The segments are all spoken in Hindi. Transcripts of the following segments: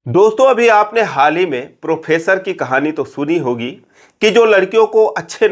दोस्तों अभी आपने हाल ही में प्रोफेसर की कहानी तो सुनी होगी कि जो लड़कियों को अच्छे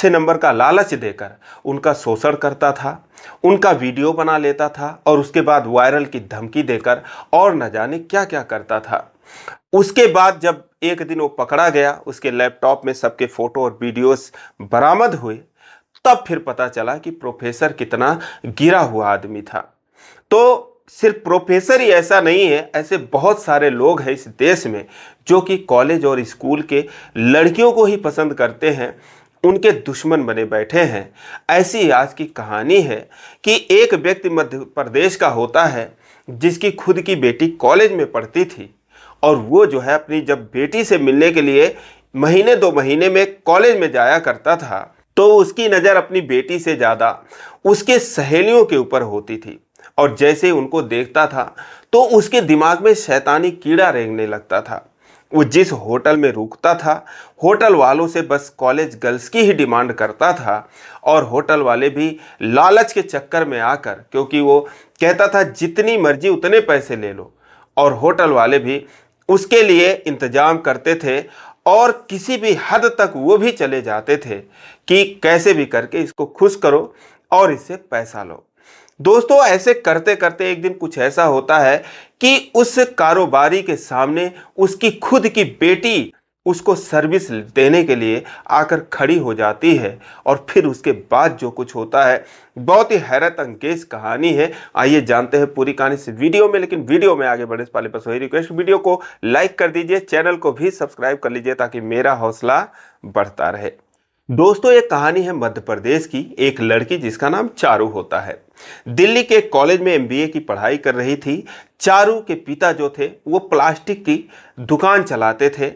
नंबर का लालच देकर उनका शोषण करता था, उनका वीडियो बना लेता था और उसके बाद वायरल की धमकी देकर और न जाने क्या क्या करता था। उसके बाद जब एक दिन वो पकड़ा गया, उसके लैपटॉप में सबके फोटो और वीडियोस बरामद हुए, तब फिर पता चला कि प्रोफेसर कितना गिरा हुआ आदमी था। तो सिर्फ प्रोफेसर ही ऐसा नहीं है, ऐसे बहुत सारे लोग हैं इस देश में जो कि कॉलेज और स्कूल के लड़कियों को ही पसंद करते हैं, उनके दुश्मन बने बैठे हैं। ऐसी आज की कहानी है कि एक व्यक्ति मध्य प्रदेश का होता है जिसकी खुद की बेटी कॉलेज में पढ़ती थी और वो जो है अपनी जब बेटी से मिलने के लिए महीने 2 महीने में कॉलेज में जाया करता था, तो उसकी नज़र अपनी बेटी से ज़्यादा उसके सहेलियों के ऊपर होती थी। और जैसे ही उनको देखता था तो उसके दिमाग में शैतानी कीड़ा रेंगने लगता था। वो जिस होटल में रुकता था, होटल वालों से बस कॉलेज गर्ल्स की ही डिमांड करता था और होटल वाले भी लालच के चक्कर में आकर, क्योंकि वो कहता था जितनी मर्जी उतने पैसे ले लो, और होटल वाले भी उसके लिए इंतजाम करते थे और किसी भी हद तक वो भी चले जाते थे कि कैसे भी करके इसको खुश करो और इससे पैसा लो। दोस्तों ऐसे करते करते एक दिन कुछ ऐसा होता है कि उस कारोबारी के सामने उसकी खुद की बेटी उसको सर्विस देने के लिए आकर खड़ी हो जाती है। और फिर उसके बाद जो कुछ होता है, बहुत ही हैरत अंगेज कहानी है। आइए जानते हैं पूरी कहानी इस वीडियो में। लेकिन वीडियो में आगे बढ़ने से पहले बस वही रिक्वेस्ट, वीडियो को लाइक कर दीजिए, चैनल को भी सब्सक्राइब कर लीजिए ताकि मेरा हौसला बढ़ता रहे। दोस्तों ये कहानी है मध्य प्रदेश की एक लड़की जिसका नाम चारू होता है। दिल्ली के कॉलेज में एमबीए की पढ़ाई कर रही थी। चारू के पिता जो थे वो प्लास्टिक की दुकान चलाते थे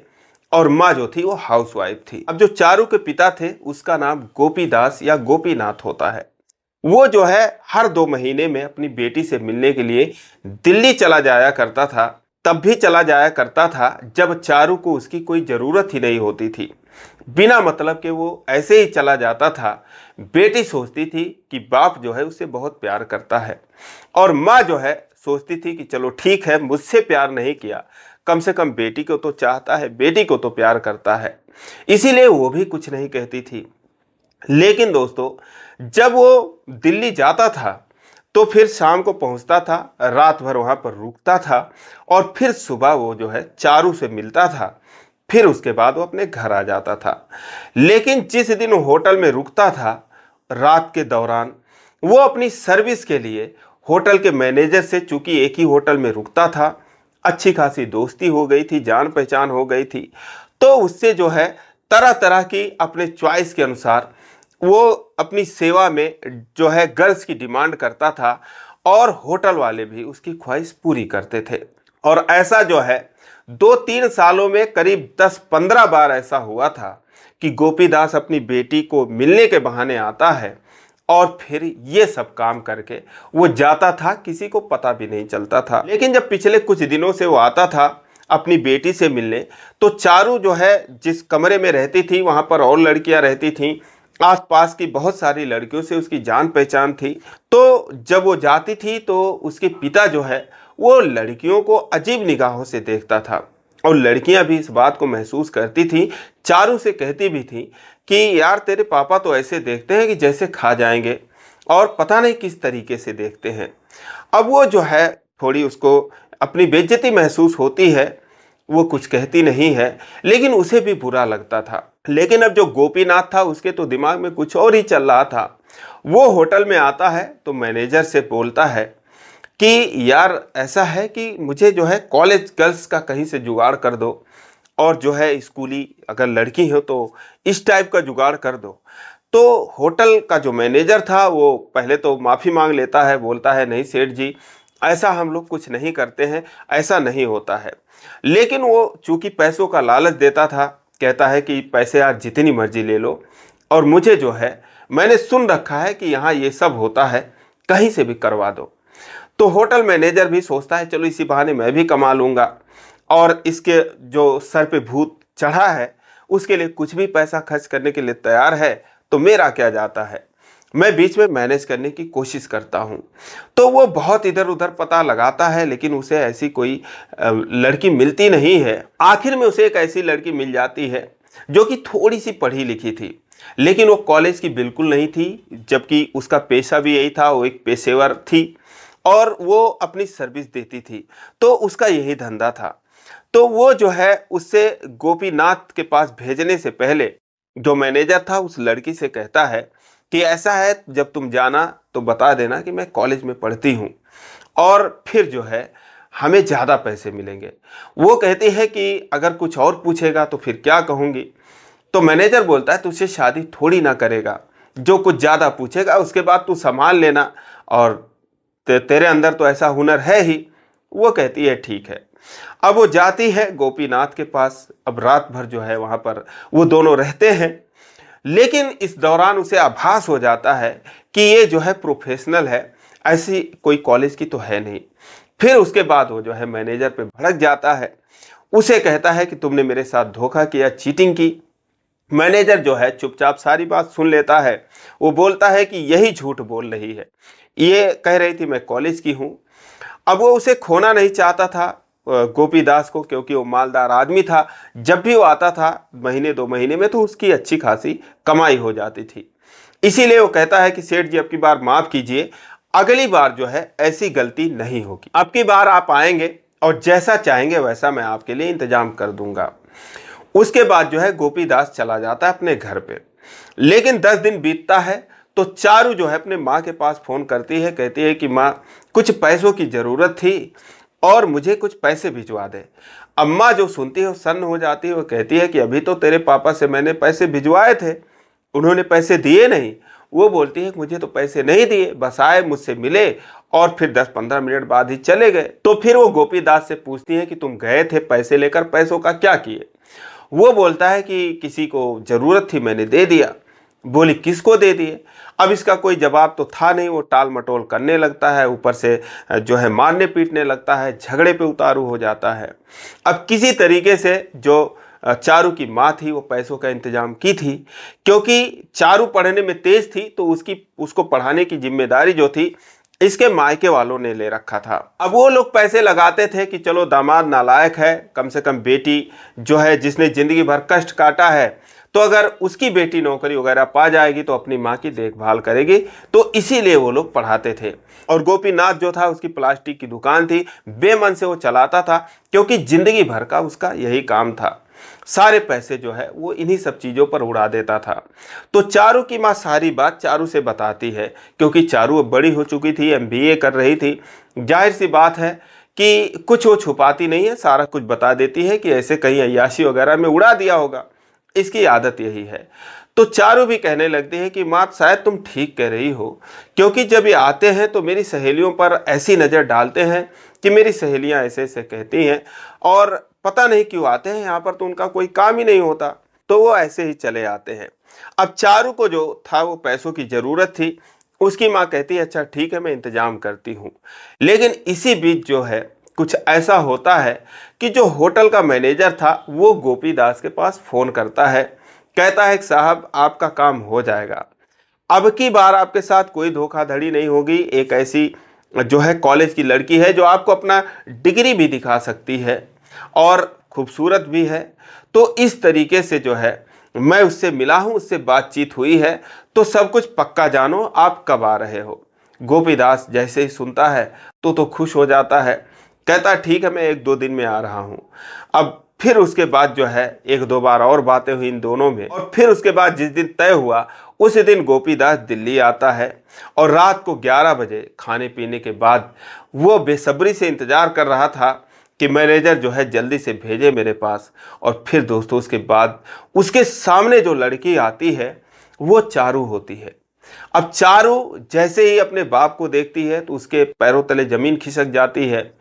और माँ जो थी वो हाउसवाइफ थी। अब जो चारू के पिता थे उसका नाम गोपीदास या गोपीनाथ होता है। वो जो है हर 2 महीने में अपनी बेटी से मिलने के लिए दिल्ली चला जाया करता था। तब भी चला जाया करता था जब चारू को उसकी कोई ज़रूरत ही नहीं होती थी। बिना मतलब के वो ऐसे ही चला जाता था। बेटी सोचती थी कि बाप जो है उससे बहुत प्यार करता है और माँ जो है सोचती थी कि चलो ठीक है, मुझसे प्यार नहीं किया, कम से कम बेटी को तो चाहता है, बेटी को तो प्यार करता है, इसीलिए वो भी कुछ नहीं कहती थी। लेकिन दोस्तों जब वो दिल्ली जाता था तो फिर शाम को पहुंचता था, रात भर वहां पर रुकता था और फिर सुबह वो जो है चारू से मिलता था। फिर उसके बाद वो अपने घर आ जाता था। लेकिन जिस दिन वो होटल में रुकता था, रात के दौरान वो अपनी सर्विस के लिए होटल के मैनेजर से, चूंकि एक ही होटल में रुकता था, अच्छी खासी दोस्ती हो गई थी, जान पहचान हो गई थी, तो उससे जो है तरह तरह की अपने चॉइस के अनुसार वो अपनी सेवा में जो है गर्ल्स की डिमांड करता था और होटल वाले भी उसकी ख्वाहिश पूरी करते थे। और ऐसा जो है 2-3 सालों में करीब 10-15 बार ऐसा हुआ था कि गोपीदास अपनी बेटी को मिलने के बहाने आता है और फिर ये सब काम करके वो जाता था, किसी को पता भी नहीं चलता था। लेकिन जब पिछले कुछ दिनों से वो आता था अपनी बेटी से मिलने, तो चारू जो है जिस कमरे में रहती थी वहां पर और लड़कियां रहती थीं, आसपास की बहुत सारी लड़कियों से उसकी जान पहचान थी। तो जब वो जाती थी तो उसके पिता जो है वो लड़कियों को अजीब निगाहों से देखता था और लड़कियां भी इस बात को महसूस करती थी, चारू से कहती भी थी कि यार तेरे पापा तो ऐसे देखते हैं कि जैसे खा जाएंगे, और पता नहीं किस तरीके से देखते हैं। अब वो जो है थोड़ी उसको अपनी बेइज्जती महसूस होती है, वो कुछ कहती नहीं है, लेकिन उसे भी बुरा लगता था। लेकिन अब जो गोपीनाथ था उसके तो दिमाग में कुछ और ही चल रहा था। वो होटल में आता है तो मैनेजर से बोलता है कि यार ऐसा है कि मुझे जो है कॉलेज गर्ल्स का कहीं से जुगाड़ कर दो, और जो है स्कूली अगर लड़की हो तो इस टाइप का जुगाड़ कर दो। तो होटल का जो मैनेजर था वो पहले तो माफ़ी मांग लेता है, बोलता है नहीं सेठ जी, ऐसा हम लोग कुछ नहीं करते हैं, ऐसा नहीं होता है। लेकिन वो चूंकि पैसों का लालच देता था, कहता है कि पैसे आज जितनी मर्जी ले लो, और मुझे जो है मैंने सुन रखा है कि यहाँ ये सब होता है, कहीं से भी करवा दो। तो होटल मैनेजर भी सोचता है चलो इसी बहाने मैं भी कमा लूँगा, और इसके जो सर पे भूत चढ़ा है उसके लिए कुछ भी पैसा खर्च करने के लिए तैयार है, तो मेरा क्या जाता है। मैं बीच में मैनेज करने की कोशिश करता हूँ। तो वो बहुत इधर उधर पता लगाता है, लेकिन उसे ऐसी कोई लड़की मिलती नहीं है। आखिर में उसे एक ऐसी लड़की मिल जाती है जो कि थोड़ी सी पढ़ी लिखी थी, लेकिन वो कॉलेज की बिल्कुल नहीं थी, जबकि उसका पेशा भी यही था, वो एक पेशेवर थी और वो अपनी सर्विस देती थी, तो उसका यही धंधा था। तो वो जो है उससे गोपीनाथ के पास भेजने से पहले जो मैनेजर था उस लड़की से कहता है कि ऐसा है, जब तुम जाना तो बता देना कि मैं कॉलेज में पढ़ती हूँ, और फिर जो है हमें ज़्यादा पैसे मिलेंगे। वो कहती है कि अगर कुछ और पूछेगा तो फिर क्या कहूँगी। तो मैनेजर बोलता है तुझसे शादी थोड़ी ना करेगा, जो कुछ ज़्यादा पूछेगा उसके बाद तू संभाल लेना, और तेरे अंदर तो ऐसा हुनर है ही। वो कहती है ठीक है। अब वो जाती है गोपीनाथ के पास। अब रात भर जो है वहाँ पर वो दोनों रहते हैं, लेकिन इस दौरान उसे आभास हो जाता है कि ये जो है प्रोफेशनल है, ऐसी कोई कॉलेज की तो है नहीं। फिर उसके बाद वो जो है मैनेजर पे भड़क जाता है, उसे कहता है कि तुमने मेरे साथ धोखा किया, चीटिंग की। मैनेजर जो है चुपचाप सारी बात सुन लेता है। वो बोलता है कि यही झूठ बोल रही है, ये कह रही थी मैं कॉलेज की हूँ। अब वो उसे खोना नहीं चाहता था गोपीदास को, क्योंकि वो मालदार आदमी था। जब भी वो आता था महीने 2 महीने में तो उसकी अच्छी खासी कमाई हो जाती थी। इसीलिए वो कहता है कि सेठ जी अब की बार माफ कीजिए, अगली बार जो है ऐसी गलती नहीं होगी, अब की बार आप आएंगे और जैसा चाहेंगे वैसा मैं आपके लिए इंतजाम कर दूंगा। उसके बाद जो है गोपीदास चला जाता है अपने घर पे। लेकिन 10 दिन बीतता है तो चारू जो है अपने माँ के पास फोन करती है, कहती है कि माँ कुछ पैसों की जरूरत थी और मुझे कुछ पैसे भिजवा दे। अम्मा जो सुनती है वो सन्न हो जाती है। वो कहती है कि अभी तो तेरे पापा से मैंने पैसे भिजवाए थे, उन्होंने पैसे दिए नहीं। वो बोलती है कि मुझे तो पैसे नहीं दिए, बस आए मुझसे मिले और फिर 10-15 मिनट बाद ही चले गए। तो फिर वो गोपीदास से पूछती है कि तुम गए थे पैसे लेकर, पैसों का क्या किए। वो बोलता है कि किसी को जरूरत थी मैंने दे दिया। बोली किसको दे दिए। अब इसका कोई जवाब तो था नहीं। वो टाल मटोल करने लगता है, ऊपर से जो है मारने पीटने लगता है, झगड़े पे उतारू हो जाता है। अब किसी तरीके से जो चारू की माँ थी वो पैसों का इंतजाम की थी, क्योंकि चारू पढ़ने में तेज थी तो उसको पढ़ाने की जिम्मेदारी जो थी इसके मायके वालों ने ले रखा था। अब वो लोग पैसे लगाते थे कि चलो दामाद नालायक है, कम से कम बेटी जो है जिसने जिंदगी भर कष्ट काटा है, तो अगर उसकी बेटी नौकरी वगैरह पा जाएगी तो अपनी माँ की देखभाल करेगी, तो इसीलिए वो लोग पढ़ाते थे। और गोपीनाथ जो था उसकी प्लास्टिक की दुकान थी, बेमन से वो चलाता था, क्योंकि जिंदगी भर का उसका यही काम था। सारे पैसे जो है वो इन्हीं सब चीज़ों पर उड़ा देता था। तो चारू की माँ सारी बात चारू से बताती है, क्योंकि चारू अब बड़ी हो चुकी थी, MBA कर रही थी। जाहिर सी बात है कि कुछ वो छुपाती नहीं है, सारा कुछ बता देती है कि ऐसे कहीं अय्याशी वगैरह में उड़ा दिया होगा, इसकी आदत यही है। तो चारू भी कहने लगती है कि माँ शायद तुम ठीक कह रही हो, क्योंकि जब ये आते हैं तो मेरी सहेलियों पर ऐसी नज़र डालते हैं कि मेरी सहेलियां ऐसे ऐसे कहती हैं, और पता नहीं क्यों आते हैं यहाँ पर, तो उनका कोई काम ही नहीं होता, तो वो ऐसे ही चले आते हैं। अब चारू को जो था वो पैसों की ज़रूरत थी। उसकी माँ कहती है अच्छा ठीक है मैं इंतजाम करती हूँ। लेकिन इसी बीच जो है कुछ ऐसा होता है कि जो होटल का मैनेजर था वो गोपीदास के पास फ़ोन करता है, कहता है कि साहब आपका काम हो जाएगा, अब की बार आपके साथ कोई धोखाधड़ी नहीं होगी। एक ऐसी जो है कॉलेज की लड़की है जो आपको अपना डिग्री भी दिखा सकती है और खूबसूरत भी है। तो इस तरीके से जो है मैं उससे मिला हूँ, उससे बातचीत हुई है, तो सब कुछ पक्का जानो, आप कब आ रहे हो। गोपीदास जैसे ही सुनता है तो खुश हो जाता है, कहता ठीक है मैं 1-2 दिन में आ रहा हूँ। अब फिर उसके बाद जो है 1-2 बार और बातें हुई इन दोनों में, और फिर उसके बाद जिस दिन तय हुआ उसी दिन गोपीदास दिल्ली आता है। और रात को 11 बजे खाने पीने के बाद वो बेसब्री से इंतजार कर रहा था कि मैनेजर जो है जल्दी से भेजे मेरे पास। और फिर दोस्तों उसके बाद उसके सामने जो लड़की आती है वो चारू होती है। अब चारू जैसे ही अपने बाप को देखती है तो उसके पैरों तले जमीन खिसक जाती है।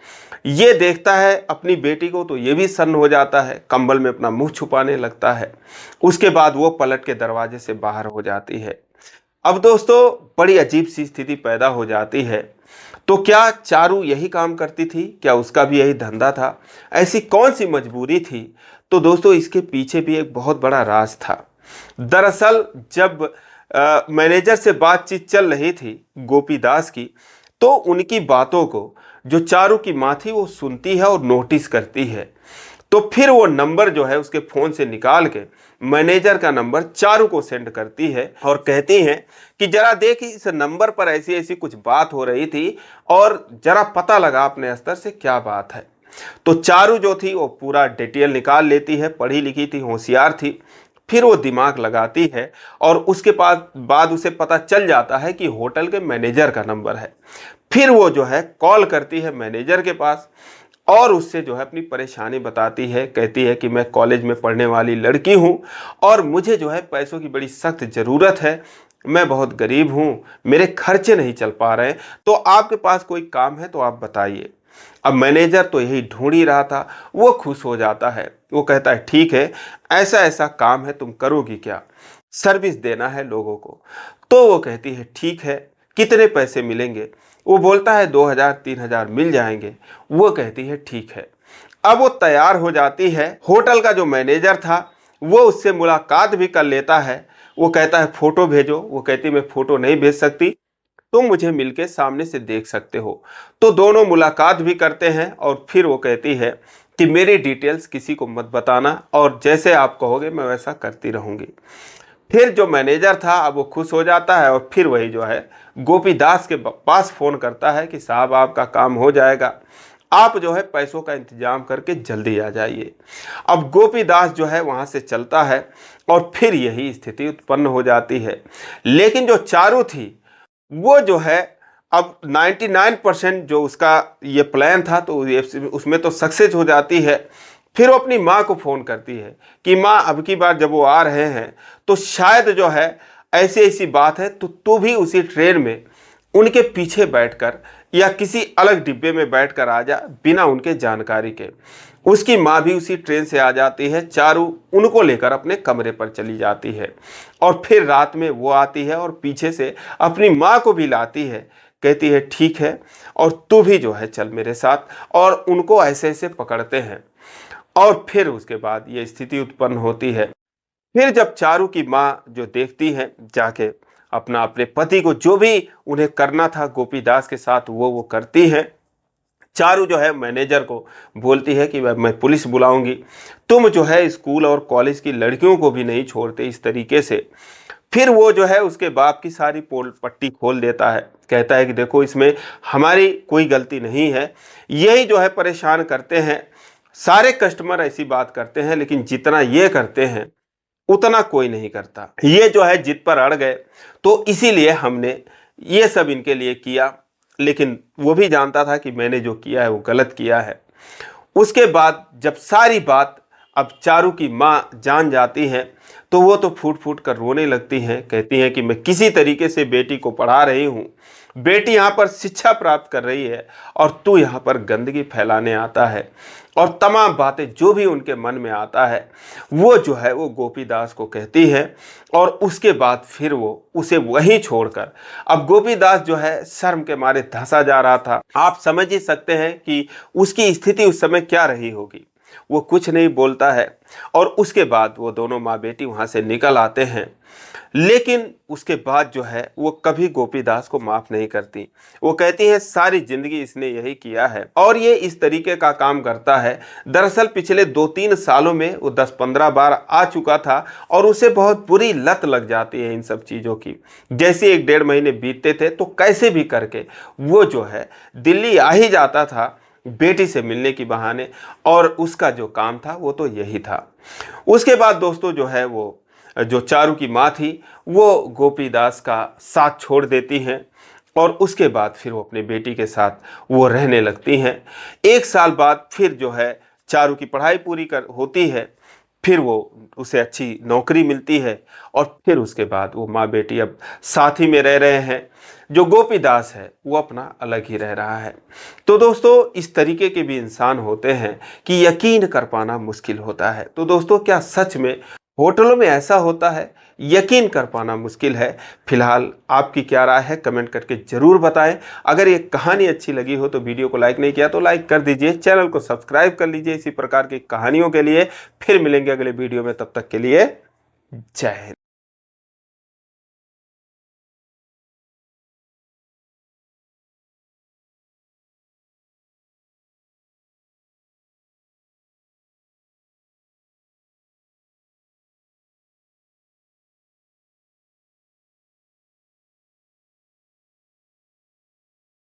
ये देखता है अपनी बेटी को तो ये भी सन्न हो जाता है, कंबल में अपना मुंह छुपाने लगता है। उसके बाद वो पलट के दरवाजे से बाहर हो जाती है। अब दोस्तों बड़ी अजीब सी स्थिति पैदा हो जाती है। तो क्या चारू यही काम करती थी? क्या उसका भी यही धंधा था? ऐसी कौन सी मजबूरी थी? तो दोस्तों इसके पीछे भी एक बहुत बड़ा राज था। दरअसल जब मैनेजर से बातचीत चल रही थी गोपीदास की, तो उनकी बातों को जो चारू की माँ थी वो सुनती है और नोटिस करती है। तो फिर वो नंबर जो है उसके फ़ोन से निकाल के मैनेजर का नंबर चारू को सेंड करती है और कहती है कि जरा देख इस नंबर पर ऐसी ऐसी कुछ बात हो रही थी और जरा पता लगा अपने स्तर से क्या बात है। तो चारू जो थी वो पूरा डिटेल निकाल लेती है, पढ़ी लिखी थी, होशियार थी। फिर वो दिमाग लगाती है और उसके बाद उसे पता चल जाता है कि होटल के मैनेजर का नंबर है। फिर वो जो है कॉल करती है मैनेजर के पास और उससे जो है अपनी परेशानी बताती है। कहती है कि मैं कॉलेज में पढ़ने वाली लड़की हूँ और मुझे जो है पैसों की बड़ी सख्त ज़रूरत है, मैं बहुत गरीब हूँ, मेरे खर्चे नहीं चल पा रहे हैं, तो आपके पास कोई काम है तो आप बताइए। अब मैनेजर तो यही ढूंढ ही रहा था, वो खुश हो जाता है। वो कहता है ठीक है, ऐसा ऐसा काम है, तुम करोगी क्या? सर्विस देना है लोगों को। तो वो कहती है ठीक है, कितने पैसे मिलेंगे? वो बोलता है 2000-3000 मिल जाएंगे। वो कहती है ठीक है। अब वो तैयार हो जाती है। होटल का जो मैनेजर था वो उससे मुलाकात भी कर लेता है। वो कहता है फ़ोटो भेजो। वो कहती मैं फ़ोटो नहीं भेज सकती, तुम मुझे मिलके सामने से देख सकते हो। तो दोनों मुलाकात भी करते हैं और फिर वो कहती है कि मेरी डिटेल्स किसी को मत बताना और जैसे आप कहोगे मैं वैसा करती रहूँगी। फिर जो मैनेजर था अब वो खुश हो जाता है और फिर वही जो है गोपीदास के पास फ़ोन करता है कि साहब आपका काम हो जाएगा, आप जो है पैसों का इंतजाम करके जल्दी आ जाइए। अब गोपीदास जो है वहाँ से चलता है और फिर यही स्थिति उत्पन्न हो जाती है। लेकिन जो चारू थी वो जो है अब 99% जो उसका ये प्लान था तो उसमें तो सक्सेस हो जाती है। फिर वो अपनी माँ को फ़ोन करती है कि माँ अब की बार जब वो आ रहे हैं तो शायद जो है ऐसी ऐसी बात है, तो तू भी उसी ट्रेन में उनके पीछे बैठकर या किसी अलग डिब्बे में बैठकर आ जा बिना उनके जानकारी के। उसकी माँ भी उसी ट्रेन से आ जाती है। चारू उनको लेकर अपने कमरे पर चली जाती है और फिर रात में वो आती है और पीछे से अपनी माँ को भी लाती है। कहती है ठीक है और तू भी जो है चल मेरे साथ, और उनको ऐसे ऐसे पकड़ते हैं और फिर उसके बाद ये स्थिति उत्पन्न होती है। फिर जब चारू की माँ जो देखती है जाके अपने पति को जो भी उन्हें करना था गोपीदास के साथ वो करती है। चारू जो है मैनेजर को बोलती है कि मैं पुलिस बुलाऊंगी, तुम जो है स्कूल और कॉलेज की लड़कियों को भी नहीं छोड़ते इस तरीके से। फिर वो जो है उसके बाप की सारी पोल पट्टी खोल देता है। कहता है कि देखो इसमें हमारी कोई गलती नहीं है, यही जो है परेशान करते हैं, सारे कस्टमर ऐसी बात करते हैं लेकिन जितना ये करते हैं उतना कोई नहीं करता। ये जो है जिद पर अड़ गए तो इसीलिए हमने ये सब इनके लिए किया, लेकिन वो भी जानता था कि मैंने जो किया है वो गलत किया है। उसके बाद जब सारी बात अब चारू की माँ जान जाती है तो वो तो फूट फूट कर रोने लगती हैं। कहती हैं कि मैं किसी तरीके से बेटी को पढ़ा रही हूँ, बेटी यहाँ पर शिक्षा प्राप्त कर रही है और तू यहाँ पर गंदगी फैलाने आता है। और तमाम बातें जो भी उनके मन में आता है वो जो है वो गोपीदास को कहती है और उसके बाद फिर वो उसे वहीं छोड़कर, अब गोपीदास जो है शर्म के मारे धंसा जा रहा था। आप समझ ही सकते हैं कि उसकी स्थिति उस समय क्या रही होगी। वो कुछ नहीं बोलता है और उसके बाद वो दोनों माँ बेटी वहाँ से निकल आते हैं। लेकिन उसके बाद जो है वो कभी गोपीदास को माफ़ नहीं करती। वो कहती है सारी जिंदगी इसने यही किया है और ये इस तरीके का काम करता है। दरअसल पिछले 2-3 सालों में वो 10-15 बार आ चुका था और उसे बहुत बुरी लत लग जाती है इन सब चीज़ों की। जैसे 1-1.5 महीने बीतते थे तो कैसे भी करके वो जो है दिल्ली आ ही जाता था बेटी से मिलने की बहाने, और उसका जो काम था वो तो यही था। उसके बाद दोस्तों जो है वो जो चारू की माँ थी वो गोपीदास का साथ छोड़ देती हैं और उसके बाद फिर वो अपने बेटी के साथ वो रहने लगती हैं। 1 साल बाद फिर जो है चारू की पढ़ाई पूरी होती है, फिर वो उसे अच्छी नौकरी मिलती है और फिर उसके बाद वो माँ बेटी अब साथ ही में रह रहे हैं। जो गोपीदास है वो अपना अलग ही रह रहा है। तो दोस्तों इस तरीके के भी इंसान होते हैं कि यकीन कर पाना मुश्किल होता है। तो दोस्तों क्या सच में होटलों में ऐसा होता है? यकीन कर पाना मुश्किल है। फिलहाल आपकी क्या राय है कमेंट करके ज़रूर बताएं। अगर ये कहानी अच्छी लगी हो तो वीडियो को लाइक नहीं किया तो लाइक कर दीजिए, चैनल को सब्सक्राइब कर लीजिए इसी प्रकार की कहानियों के लिए। फिर मिलेंगे अगले वीडियो में, तब तक के लिए जय हिंद।